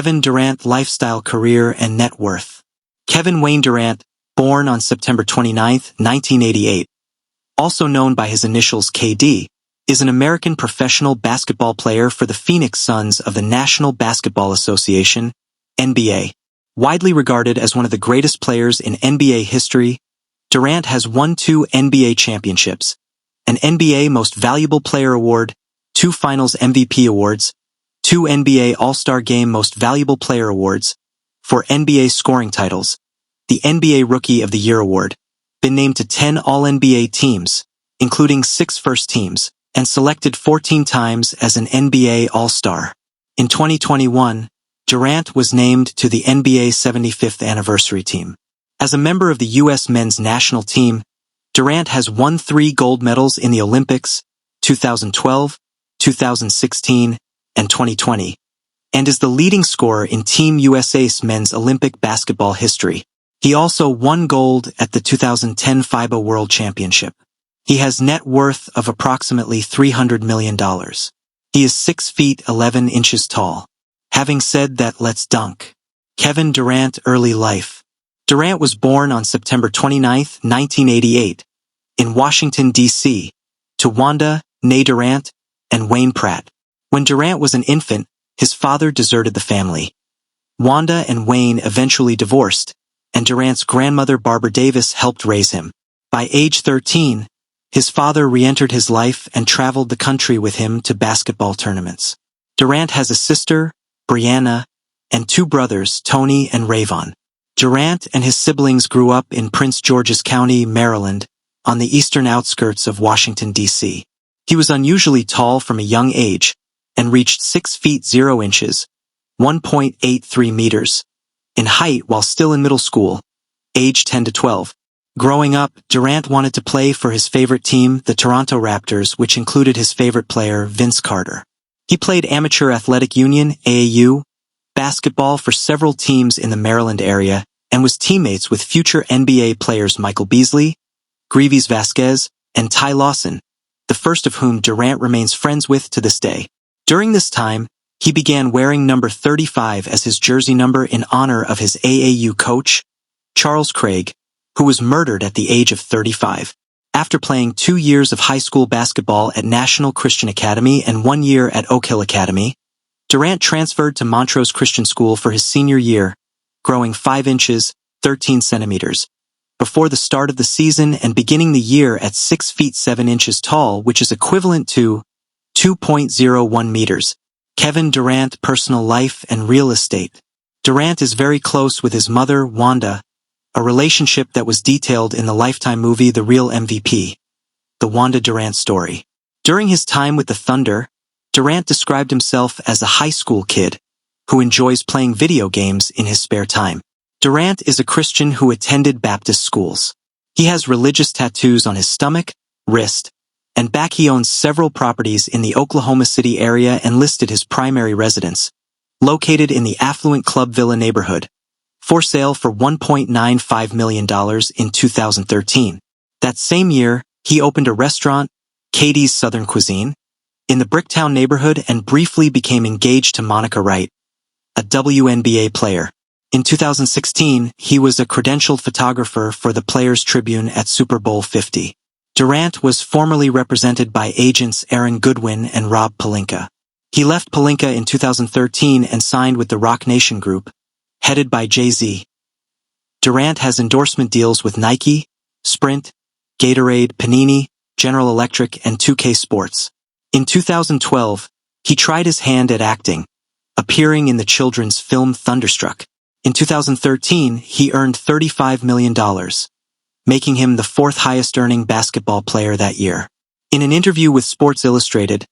Kevin Durant lifestyle, career, and net worth. Kevin Wayne Durant, born on September 29, 1988, also known by his initials KD, is an American professional basketball player for the Phoenix Suns of the National Basketball Association, NBA. Widely regarded as one of the greatest players in NBA history, Durant has won 2 NBA championships, an NBA Most Valuable Player Award, 2 Finals MVP awards, 2 NBA All-Star Game Most Valuable Player Awards, 4 NBA scoring titles, the NBA Rookie of the Year Award, been named to 10 All-NBA teams, including 6 first teams, and selected 14 times as an NBA All-Star. In 2021, Durant was named to the NBA 75th anniversary team. As a member of the U.S. men's national team, Durant has won 3 gold medals in the Olympics, 2012, 2016, and 2020, and is the leading scorer in Team USA's men's Olympic basketball history. He also won gold at the 2010 FIBA World Championship. He has net worth of approximately $300 million. He is 6 feet 11 inches tall. Having said that, let's dunk. Kevin Durant early life. Durant was born on September 29, 1988, in Washington, D.C., to Wanda, née Durant, and Wayne Pratt. When Durant was an infant, his father deserted the family. Wanda and Wayne eventually divorced, and Durant's grandmother Barbara Davis helped raise him. By age 13, his father re-entered his life and traveled the country with him to basketball tournaments. Durant has a sister, Brianna, and 2 brothers, Tony and Rayvon. Durant and his siblings grew up in Prince George's County, Maryland, on the eastern outskirts of Washington, D.C. He was unusually tall from a young age and reached 6 feet 0 inches, 1.83 meters, in height while still in middle school, age 10 to 12. Growing up, Durant wanted to play for his favorite team, the Toronto Raptors, which included his favorite player, Vince Carter. He played Amateur Athletic Union, AAU, basketball for several teams in the Maryland area and was teammates with future NBA players Michael Beasley, Greaves Vasquez, and Ty Lawson, the first of whom Durant remains friends with to this day. During this time, he began wearing number 35 as his jersey number in honor of his AAU coach, Charles Craig, who was murdered at the age of 35. After playing 2 years of high school basketball at National Christian Academy and 1 year at Oak Hill Academy, Durant transferred to Montrose Christian School for his senior year, growing 5 inches, 13 centimeters, before the start of the season and beginning the year at 6 feet 7 inches tall, which is equivalent to 2.01 meters. Kevin Durant personal life and real estate. Durant is very close with his mother, Wanda, a relationship that was detailed in the Lifetime movie The Real MVP, The Wanda Durant Story. During his time with the Thunder, Durant described himself as a high school kid who enjoys playing video games in his spare time. Durant is a Christian who attended Baptist schools. He has religious tattoos on his stomach, wrist, and back. He owns several properties in the Oklahoma City area and listed his primary residence, located in the affluent Club Villa neighborhood, for sale for $1.95 million in 2013. That same year, he opened a restaurant, Katie's Southern Cuisine, in the Bricktown neighborhood and briefly became engaged to Monica Wright, a WNBA player. In 2016, he was a credentialed photographer for the Players Tribune at Super Bowl 50. Durant was formerly represented by agents Aaron Goodwin and Rob Pelinka. He left Pelinka in 2013 and signed with the Roc Nation Group, headed by Jay-Z. Durant has endorsement deals with Nike, Sprint, Gatorade, Panini, General Electric, and 2K Sports. In 2012, he tried his hand at acting, appearing in the children's film Thunderstruck. In 2013, he earned $35 million, making him the 4th highest-earning basketball player that year. In an interview with Sports Illustrated,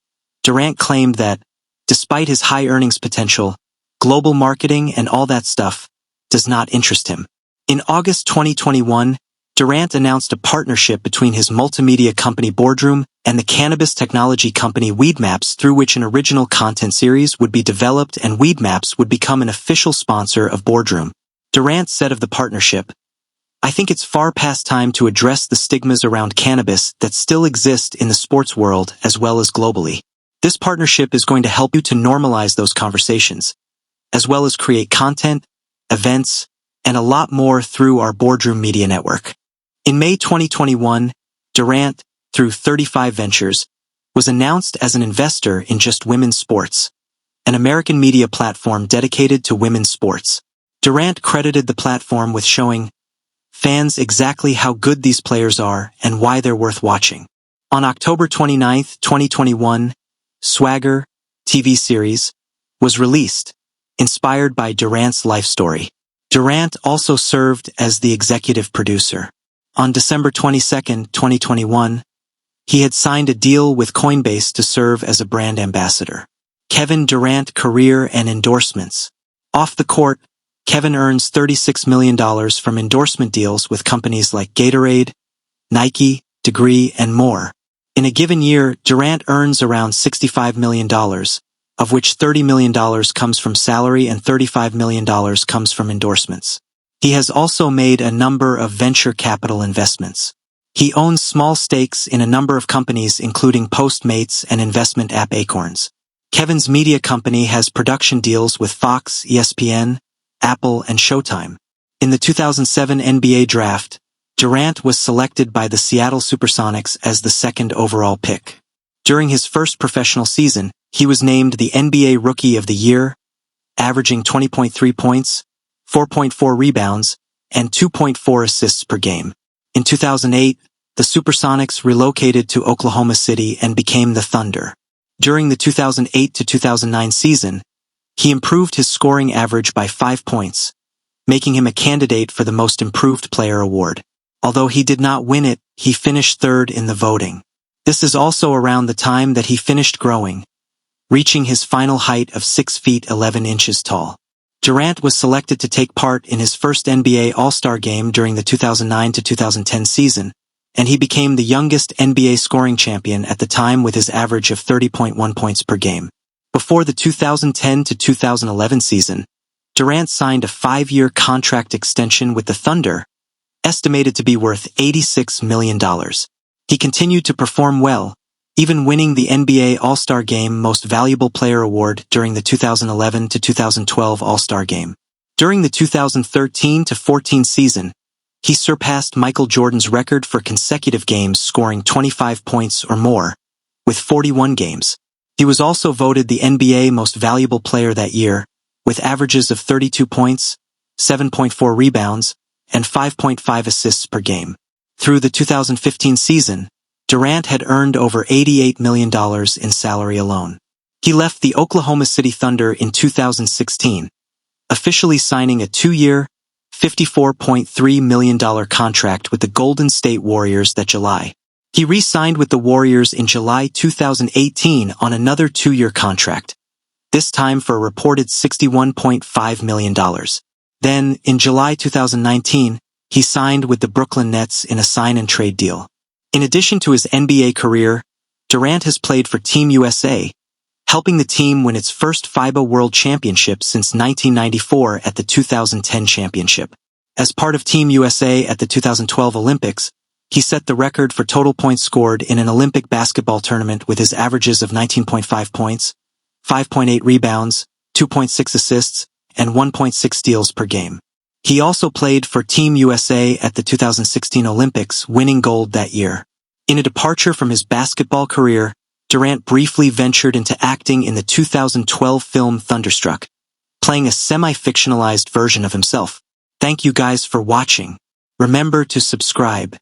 Durant claimed that, despite his high earnings potential, global marketing and all that stuff does not interest him. In August 2021, Durant announced a partnership between his multimedia company Boardroom and the cannabis technology company Weedmaps, through which an original content series would be developed and Weedmaps would become an official sponsor of Boardroom. Durant said of the partnership, "I think it's far past time to address the stigmas around cannabis that still exist in the sports world as well as globally. This partnership is going to help you to normalize those conversations. as well as create content, events, and a lot more through our Boardroom Media Network. In May 2021, Durant, through 35 Ventures, was announced as an investor in Just Women's Sports, an American media platform dedicated to women's sports. Durant credited the platform with showing fans exactly how good these players are and why they're worth watching. On October 29, 2021, Swagger, TV series, was released, inspired by Durant's life story. Durant also served as the executive producer. On December 22, 2021, he had signed a deal with Coinbase to serve as a brand ambassador. Kevin Durant career and endorsements. Off the court, Kevin earns $36 million from endorsement deals with companies like Gatorade, Nike, Degree, and more. In a given year, Durant earns around $65 million, of which $30 million comes from salary and $35 million comes from endorsements. He has also made a number of venture capital investments. He owns small stakes in a number of companies including Postmates and investment app Acorns. Kevin's media company has production deals with Fox, ESPN, Apple, and Showtime. In the 2007 NBA draft, Durant was selected by the Seattle Supersonics as the second overall pick. During his first professional season, he was named the NBA Rookie of the Year, averaging 20.3 points, 4.4 rebounds, and 2.4 assists per game. In 2008, the Supersonics relocated to Oklahoma City and became the Thunder. During the 2008 to 2009 season, he improved his scoring average by 5 points, making him a candidate for the Most Improved Player award. Although he did not win it, he finished third in the voting. This is also around the time that he finished growing, reaching his final height of 6 feet 11 inches tall. Durant was selected to take part in his first NBA All-Star game during the 2009 to 2010 season, and he became the youngest NBA scoring champion at the time with his average of 30.1 points per game. Before the 2010 to 2011 season, Durant signed a 5-year contract extension with the Thunder, estimated to be worth $86 million. He continued to perform well, even winning the NBA All-Star Game Most Valuable Player award during the 2011 to 2012 All-Star Game. During the 2013 to 14 season, he surpassed Michael Jordan's record for consecutive games scoring 25 points or more, with 41 games. He was also voted the NBA Most Valuable Player that year, with averages of 32 points, 7.4 rebounds, and 5.5 assists per game. Through the 2015 season, Durant had earned over $88 million in salary alone. He left the Oklahoma City Thunder in 2016, officially signing a 2-year, $54.3 million contract with the Golden State Warriors that July. He re-signed with the Warriors in July 2018 on another 2-year contract, this time for a reported $61.5 million. Then, in July 2019, he signed with the Brooklyn Nets in a sign-and-trade deal. In addition to his NBA career, Durant has played for Team USA, helping the team win its first FIBA World Championship since 1994 at the 2010 championship. As part of Team USA at the 2012 Olympics, he set the record for total points scored in an Olympic basketball tournament with his averages of 19.5 points, 5.8 rebounds, 2.6 assists, and 1.6 steals per game. He also played for Team USA at the 2016 Olympics, winning gold that year. In a departure from his basketball career, Durant briefly ventured into acting in the 2012 film Thunderstruck, playing a semi-fictionalized version of himself. Thank you guys for watching. Remember to subscribe.